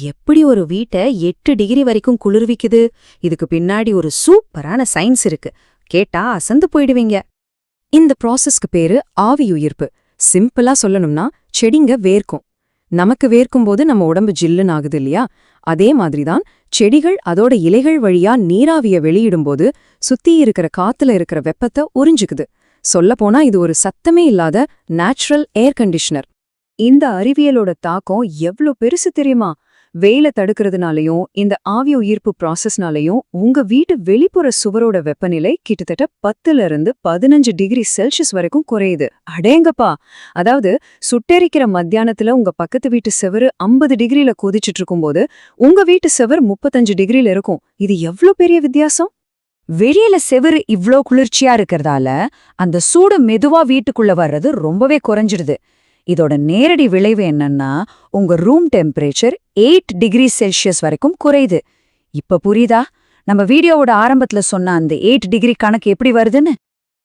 எப்படி ஒரு வீட்டை 8 டிகிரி வரைக்கும் குளிர்விக்குது? இதுக்கு பின்னாடி ஒரு சூப்பரான சயின்ஸ் இருக்கு. கேட்டா அசந்து போயிடுவீங்க. இந்த ப்ராசஸ்க்கு பேரு ஆவியுயிர்ப்பு. சிம்பிளா சொல்லணும்னா செடிங்க வேர்க்கும். நமக்கு வேர்க்கும்போது நம்ம உடம்பு ஜில்லுன்னு ஆகுது இல்லையா? அதே மாதிரிதான் செடிகள் அதோட இலைகள் வழியா நீராவிய வெளியிடும்போது சுத்தி இருக்கிற காத்துல இருக்கிற வெப்பத்தை உறிஞ்சுக்குது. சொல்லப்போனா இது ஒரு சத்தமே இல்லாத நேச்சுரல் ஏர் கண்டிஷனர். இந்த அறிவியலோட தாக்கம் எவ்ளோ பெருசு தெரியுமா? வெயில தடுக்கிறதுனாலயும் இந்த ஆவிய உயிர்ப்பு ப்ராசஸ்னாலையும் உங்க வீட்டு வெளிப்புற சுவரோட வெப்பநிலை கிட்டத்தட்ட 10 to 15 டிகிரி செல்சியஸ் வரைக்கும் குறையுது. அடேங்கப்பா! அதாவது சுட்டெரிக்கிற மத்தியானத்துல உங்க பக்கத்து வீட்டு செவரு 50 டிகிரில கொதிச்சிட்டு இருக்கும்போது உங்க வீட்டு செவர் 35 டிகிரில இருக்கும். இது எவ்ளோ பெரிய வித்தியாசம்! வெளியில செவுரு இவ்ளோ குளிர்ச்சியா இருக்கறதால அந்த சூடு மெதுவா வீட்டுக்குள்ள வர்றது ரொம்பவே குறைஞ்சிடுது. இதோட நேரடி விளைவு என்னன்னா உங்க ரூம் டெம்பரேச்சர் 8 டிகிரி செல்சியஸ் வரைக்கும் குறையுது. இப்ப புரியுதா நம்ம வீடியோவோட ஆரம்பத்துல சொன்ன அந்த 8 டிகிரி கணக்கு எப்படி வருதுன்னு?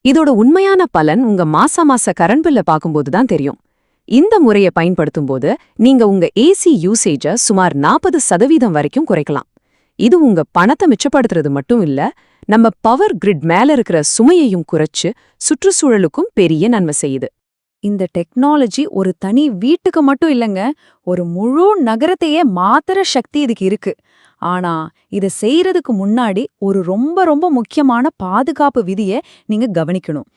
இதோட உண்மையான பலன் உங்க மாச கரண்ட் பில்ல பார்க்கும்போது தான் தெரியும். இந்த முறையை பயன்படுத்தும்போது நீங்க உங்க ஏசி யூசேஜ சுமார் 40% வரைக்கும் குறைக்கலாம். இது உங்க பணத்தை மிச்சப்படுத்துறது மட்டும் இல்ல, நம்ம பவர் கிரிட் மேல இருக்கிற சுமையையும் குறைச்சு சுற்றுச்சூழலுக்கும் பெரிய நன்மை செய்யுது. இந்த டெக்னாலஜி ஒரு தனி வீட்டுக்கு மட்டும் இல்லங்க, ஒரு முழு நகரத்தையே மாத்துற சக்தி இதுக்கு இருக்கு. ஆனா இத செய்யறதுக்கு முன்னாடி ஒரு ரொம்ப ரொம்ப முக்கியமான பாதுகாப்பு விதியை நீங்க கவனிக்கணும்.